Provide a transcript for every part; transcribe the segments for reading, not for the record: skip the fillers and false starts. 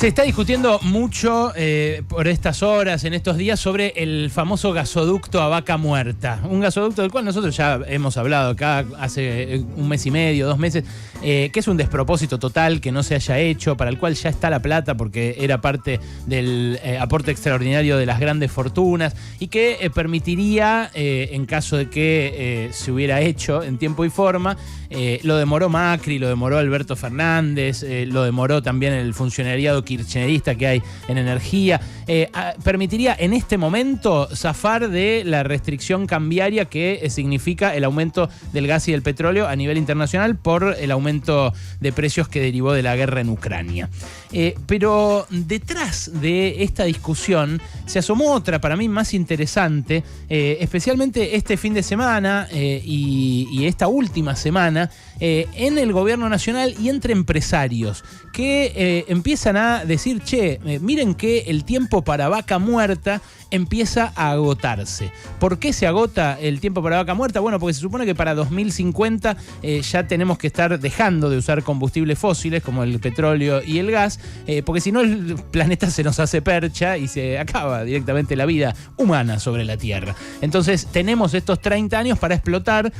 Se está discutiendo mucho por estas horas, en estos días, sobre el famoso gasoducto a Vaca Muerta. Un gasoducto del cual nosotros ya hemos hablado acá hace un mes y medio, 2 meses, que es un despropósito total que no se haya hecho, para el cual ya está la plata porque era parte del aporte extraordinario de las grandes fortunas y que permitiría, en caso de que se hubiera hecho en tiempo y forma, lo demoró Macri, lo demoró Alberto Fernández, lo demoró también el funcionariado kirchnerista que hay en energía, permitiría en este momento zafar de la restricción cambiaria que significa el aumento del gas y del petróleo a nivel internacional por el aumento de precios que derivó de la guerra en Ucrania. Pero detrás de esta discusión se asomó otra, para mí más interesante, especialmente este fin de semana y esta última semana, en el gobierno nacional y entre empresarios que empiezan a decir, miren que el tiempo para Vaca Muerta empieza a agotarse. ¿Por qué se agota el tiempo para Vaca Muerta? Bueno, porque se supone que para 2050 ya tenemos que estar dejando de usar combustibles fósiles como el petróleo y el gas, porque si no el planeta se nos hace percha y se acaba directamente la vida humana sobre la Tierra. Entonces tenemos estos 30 años para explotar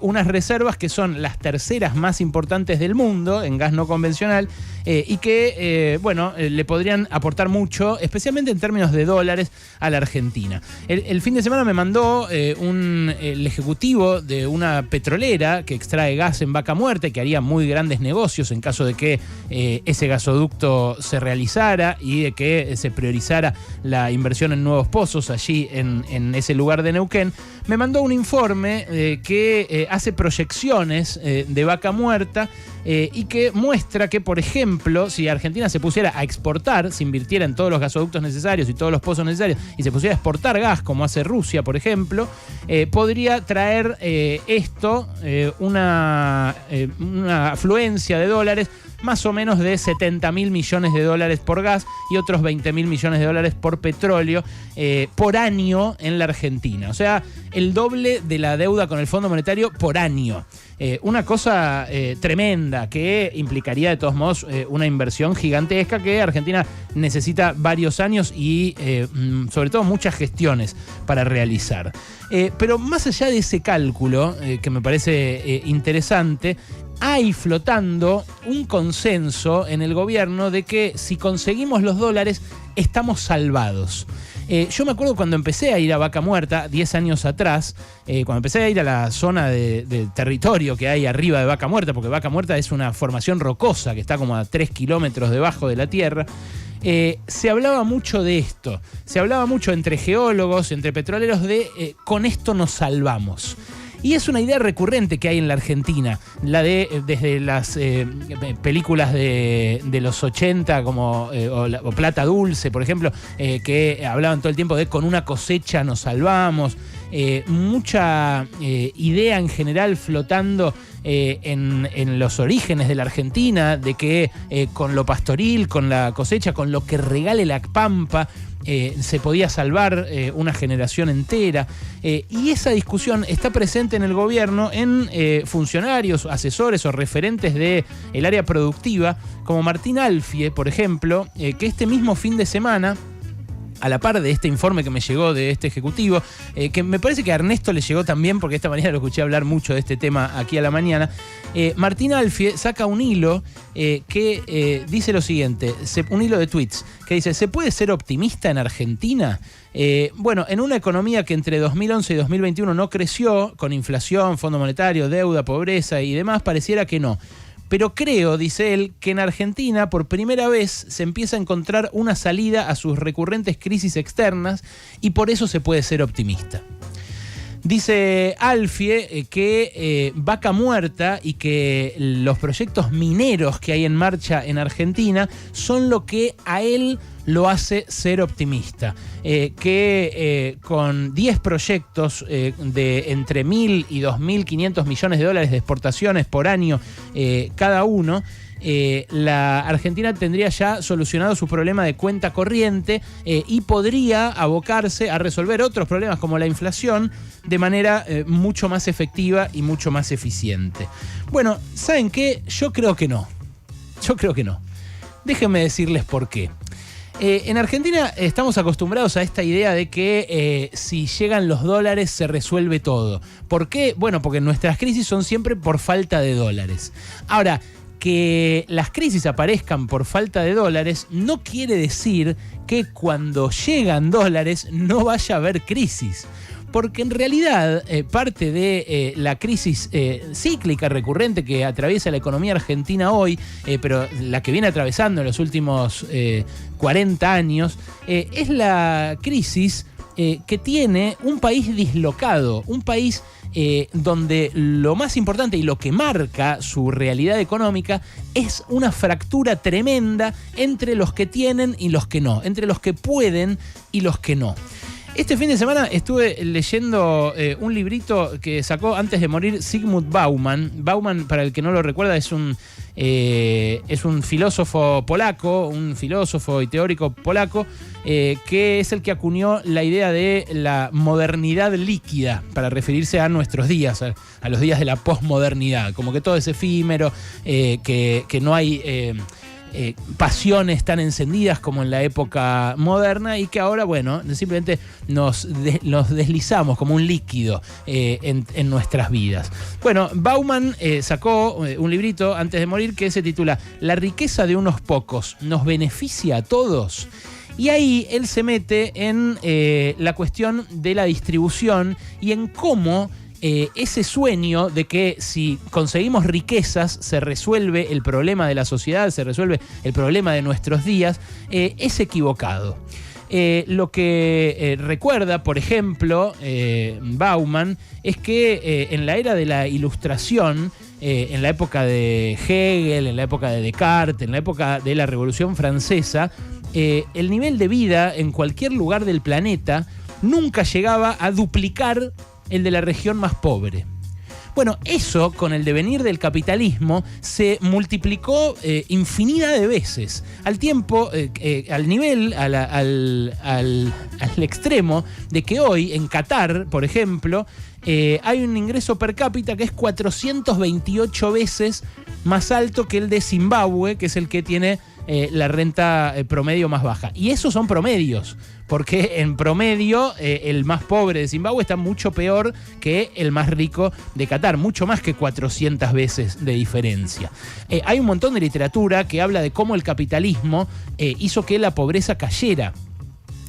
unas reservas que son las terceras más importantes del mundo en gas no convencional y que, le podrían aportar mucho, especialmente en términos de dólares, a la Argentina. El fin de semana me mandó el ejecutivo de una petrolera que extrae gas en Vaca Muerta y que haría muy grandes negocios en caso de que ese gasoducto se realizara y de que se priorizara la inversión en nuevos pozos allí en ese lugar de Neuquén. Me mandó un informe que hace proyecciones de Vaca Muerta y que muestra que, por ejemplo, si Argentina se pusiera a exportar, se invirtiera en todos los gasoductos necesarios y todos los pozos necesarios y se pusiera a exportar gas, como hace Rusia, por ejemplo, podría traer una afluencia de dólares más o menos de 70.000 millones de dólares por gas y otros 20.000 millones de dólares por petróleo por año en la Argentina. O sea, el doble de la deuda con el Fondo Monetario por año. Una cosa tremenda que implicaría de todos modos una inversión gigantesca que Argentina necesita varios años y sobre todo muchas gestiones para realizar. Pero más allá de ese cálculo, que me parece interesante, hay flotando un consenso en el gobierno de que si conseguimos los dólares estamos salvados. Yo me acuerdo cuando empecé a ir a Vaca Muerta, 10 años atrás, cuando empecé a ir a la zona de territorio que hay arriba de Vaca Muerta, porque Vaca Muerta es una formación rocosa que está como a 3 kilómetros debajo de la tierra, se hablaba mucho de esto. Se hablaba mucho entre geólogos, entre petroleros, de con esto nos salvamos. Y es una idea recurrente que hay en la Argentina, la de desde las películas de los 80 como o Plata Dulce, por ejemplo, que hablaban todo el tiempo de con una cosecha nos salvamos. Mucha idea en general flotando en los orígenes de la Argentina, de que con lo pastoril, con la cosecha, con lo que regale la pampa, se podía salvar una generación entera. Y esa discusión está presente en el gobierno en funcionarios, asesores o referentes del área productiva, como Martín Alfie, por ejemplo, que este mismo fin de semana, a la par de este informe que me llegó de este ejecutivo, que me parece que a Ernesto le llegó también, porque esta mañana lo escuché hablar mucho de este tema aquí a la mañana, Martín Alfie saca un hilo que dice lo siguiente, un hilo de tweets, que dice, ¿se puede ser optimista en Argentina? En una economía que entre 2011 y 2021 no creció, con inflación, Fondo Monetario, deuda, pobreza y demás, pareciera que no. Pero creo, dice él, que en Argentina por primera vez se empieza a encontrar una salida a sus recurrentes crisis externas y por eso se puede ser optimista. Dice Alfie que Vaca Muerta y que los proyectos mineros que hay en marcha en Argentina son lo que a él lo hace ser optimista. Con 10 proyectos de entre 1.000 y 2.500 millones de dólares de exportaciones por año cada uno, la Argentina tendría ya solucionado su problema de cuenta corriente y podría abocarse a resolver otros problemas como la inflación de manera mucho más efectiva y mucho más eficiente. Bueno, ¿saben qué? Yo creo que no. Déjenme decirles por qué. En Argentina estamos acostumbrados a esta idea de que si llegan los dólares se resuelve todo. ¿Por qué? Bueno, porque nuestras crisis son siempre por falta de dólares. Ahora, que las crisis aparezcan por falta de dólares no quiere decir que cuando llegan dólares no vaya a haber crisis. Porque en realidad parte de la crisis cíclica recurrente que atraviesa la economía argentina hoy, pero la que viene atravesando en los últimos 40 años, es la crisis que tiene un país dislocado, un país donde lo más importante y lo que marca su realidad económica es una fractura tremenda entre los que tienen y los que no, entre los que pueden y los que no. Este fin de semana estuve leyendo un librito que sacó antes de morir Zygmunt Bauman. Bauman, para el que no lo recuerda, es un filósofo polaco, un filósofo y teórico polaco, que es el que acuñó la idea de la modernidad líquida para referirse a nuestros días, a los días de la posmodernidad. Como que todo es efímero, que no hay pasiones tan encendidas como en la época moderna y que ahora, bueno, simplemente nos deslizamos como un líquido en nuestras vidas. Bueno, Bauman sacó un librito antes de morir que se titula La riqueza de unos pocos nos beneficia a todos. Y ahí él se mete en la cuestión de la distribución y en cómo ese sueño de que si conseguimos riquezas se resuelve el problema de la sociedad, se resuelve el problema de nuestros días, es equivocado. Lo que recuerda, por ejemplo, Bauman, es que en la era de la Ilustración, en la época de Hegel, en la época de Descartes, en la época de la Revolución Francesa, el nivel de vida en cualquier lugar del planeta nunca llegaba a duplicar el de la región más pobre. Bueno, eso con el devenir del capitalismo se multiplicó infinidad de veces, al tiempo, al nivel, al extremo de que hoy en Qatar, por ejemplo, hay un ingreso per cápita que es 428 veces más alto que el de Zimbabue, que es el que tiene la renta promedio más baja. Y esos son promedios, porque en promedio el más pobre de Zimbabue está mucho peor que el más rico de Qatar, mucho más que 400 veces de diferencia. Hay un montón de literatura que habla de cómo el capitalismo hizo que la pobreza cayera,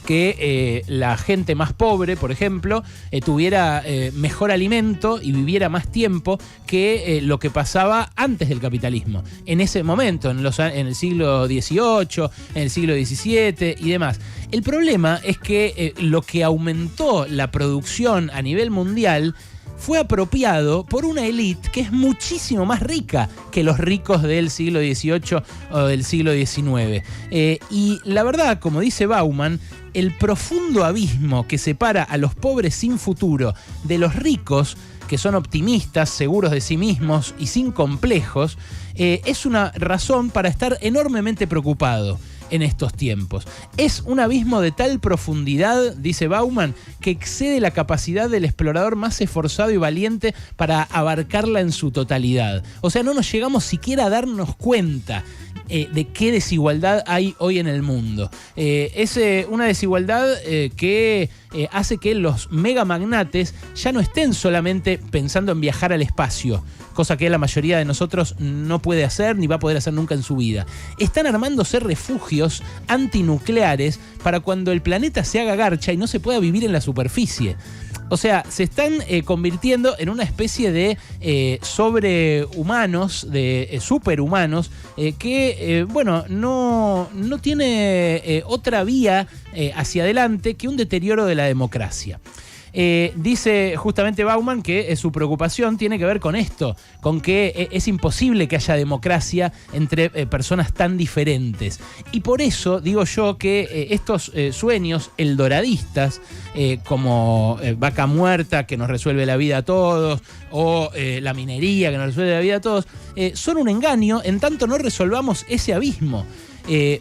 que la gente más pobre, por ejemplo, tuviera mejor alimento y viviera más tiempo que lo que pasaba antes del capitalismo. En ese momento, en el siglo XVIII, en el siglo XVII y demás. El problema es que lo que aumentó la producción a nivel mundial fue apropiado por una élite que es muchísimo más rica que los ricos del siglo XVIII o del siglo XIX. Y la verdad, como dice Bauman, el profundo abismo que separa a los pobres sin futuro de los ricos, que son optimistas, seguros de sí mismos y sin complejos, es una razón para estar enormemente preocupado en estos tiempos. Es un abismo de tal profundidad, dice Bauman, que excede la capacidad del explorador más esforzado y valiente para abarcarla en su totalidad. O sea, no nos llegamos siquiera a darnos cuenta de qué desigualdad hay hoy en el mundo. Es una desigualdad que hace que los megamagnates ya no estén solamente pensando en viajar al espacio, cosa que la mayoría de nosotros no puede hacer ni va a poder hacer nunca en su vida. Están armándose refugios antinucleares para cuando el planeta se haga garcha y no se pueda vivir en la superficie. O sea, se están convirtiendo en una especie de sobrehumanos, de superhumanos, que, bueno, no tiene otra vía hacia adelante que un deterioro de la democracia. Dice justamente Bauman que su preocupación tiene que ver con esto, con que es imposible que haya democracia entre personas tan diferentes. Y por eso digo yo que estos sueños eldoradistas, como Vaca Muerta que nos resuelve la vida a todos, o la minería que nos resuelve la vida a todos, son un engaño en tanto no resolvamos ese abismo.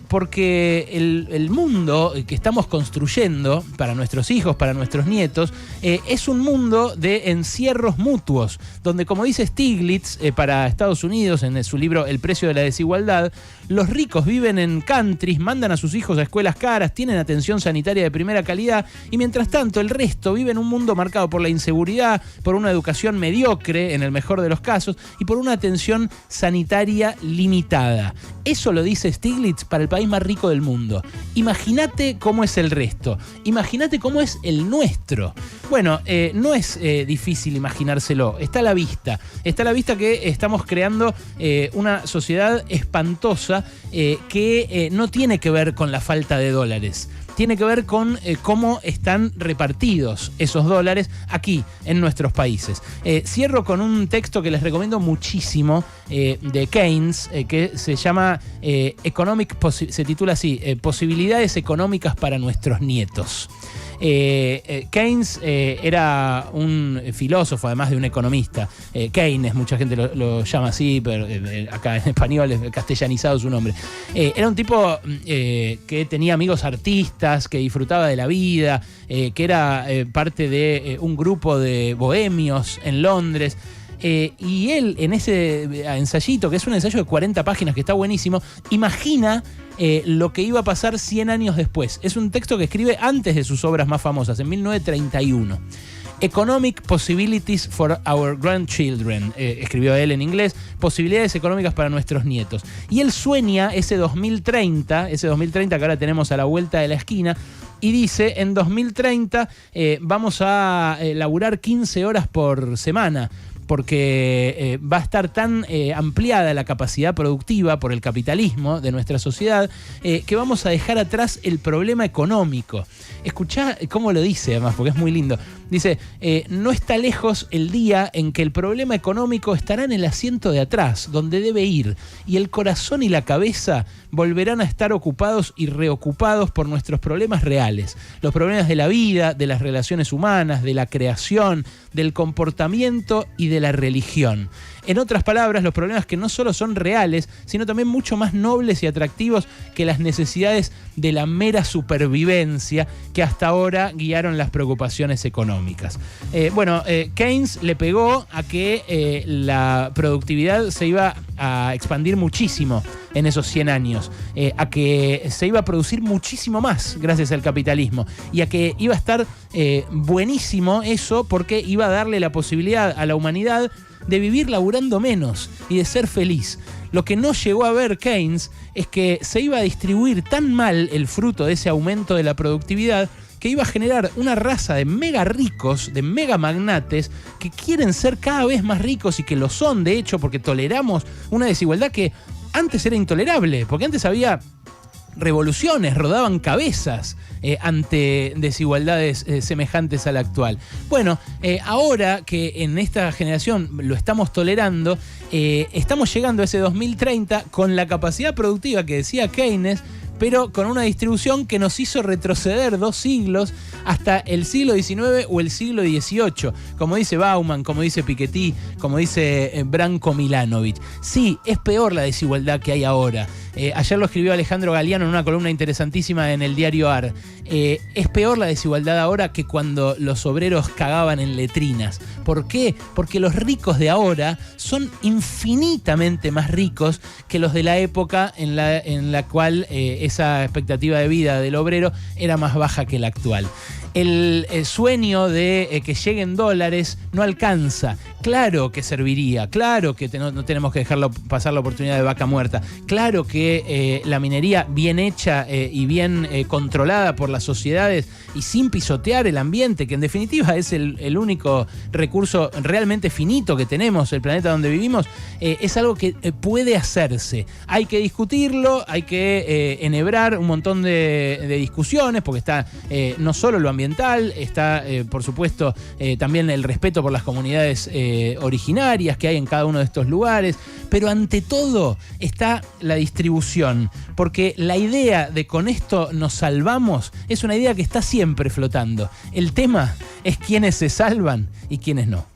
porque el mundo que estamos construyendo para nuestros hijos, para nuestros nietos, es un mundo de encierros mutuos, donde, como dice Stiglitz para Estados Unidos en su libro El precio de la desigualdad, los ricos viven en countries, mandan a sus hijos a escuelas caras, tienen atención sanitaria de primera calidad, y mientras tanto el resto vive en un mundo marcado por la inseguridad, por una educación mediocre en el mejor de los casos y por una atención sanitaria limitada. Eso lo dice Stiglitz para el país más rico del mundo. Imagínate cómo es el resto, imagínate cómo es el nuestro. Bueno, no es difícil imaginárselo, está a la vista que estamos creando una sociedad espantosa que no tiene que ver con la falta de dólares. Tiene que ver con cómo están repartidos esos dólares aquí en nuestros países. Cierro con un texto que les recomiendo muchísimo de Keynes, que se llama se titula así, Posibilidades económicas para nuestros nietos. Keynes era un filósofo, además de un economista. Keynes, mucha gente lo llama así, pero acá en español es castellanizado su nombre. Era un tipo que tenía amigos artistas, que disfrutaba de la vida, que era parte de un grupo de bohemios en Londres. Y él, en ese ensayito, que es un ensayo de 40 páginas que está buenísimo, imagina lo que iba a pasar 100 años después. Es un texto que escribe antes de sus obras más famosas, en 1931. Economic Possibilities for Our Grandchildren, escribió él en inglés, posibilidades económicas para nuestros nietos. Y él sueña ese 2030 que ahora tenemos a la vuelta de la esquina, y dice, en 2030 vamos a laburar 15 horas por semana, porque va a estar tan ampliada la capacidad productiva por el capitalismo de nuestra sociedad, que vamos a dejar atrás el problema económico. Escuchá cómo lo dice, además, porque es muy lindo. Dice, no está lejos el día en que el problema económico estará en el asiento de atrás, donde debe ir, y el corazón y la cabeza volverán a estar ocupados y reocupados por nuestros problemas reales, los problemas de la vida, de las relaciones humanas, de la creación, del comportamiento y de la religión. En otras palabras, los problemas que no solo son reales, sino también mucho más nobles y atractivos que las necesidades de la mera supervivencia que hasta ahora guiaron las preocupaciones económicas. Keynes le pegó a que la productividad se iba a expandir muchísimo en esos 100 años, a que se iba a producir muchísimo más gracias al capitalismo, y a que iba a estar buenísimo eso, porque iba a darle la posibilidad a la humanidad de vivir laburando menos y de ser feliz. Lo que no llegó a ver Keynes es que se iba a distribuir tan mal el fruto de ese aumento de la productividad que iba a generar una raza de mega ricos, de mega magnates, que quieren ser cada vez más ricos, y que lo son, de hecho, porque toleramos una desigualdad que antes era intolerable, porque antes había revoluciones, rodaban cabezas ante desigualdades semejantes a la actual. Bueno, ahora que en esta generación lo estamos tolerando, estamos llegando a ese 2030 con la capacidad productiva que decía Keynes, pero con una distribución que nos hizo retroceder 2 siglos hasta el siglo XIX o el siglo XVIII, como dice Bauman, como dice Piketty, como dice Branko Milanovic. Sí, es peor la desigualdad que hay ahora. Ayer lo escribió Alejandro Galiano en una columna interesantísima en el diario AR. Es peor la desigualdad ahora que cuando los obreros cagaban en letrinas. ¿Por qué? Porque los ricos de ahora son infinitamente más ricos que los de la época en la cual esa expectativa de vida del obrero era más baja que la actual. El sueño de que lleguen dólares no alcanza. Claro que serviría, claro que no tenemos que dejarlo pasar la oportunidad de vaca muerta, claro que la minería bien hecha y bien controlada por las sociedades y sin pisotear el ambiente, que en definitiva es el único recurso realmente finito que tenemos, el planeta donde vivimos, es algo que puede hacerse. Hay que discutirlo, hay que enhebrar un montón de discusiones, porque está no solo lo ambiental, está por supuesto también el respeto por las comunidades originarias que hay en cada uno de estos lugares, pero ante todo está la distribución, porque la idea de con esto nos salvamos es una idea que está siempre flotando. El tema es quiénes se salvan y quiénes no.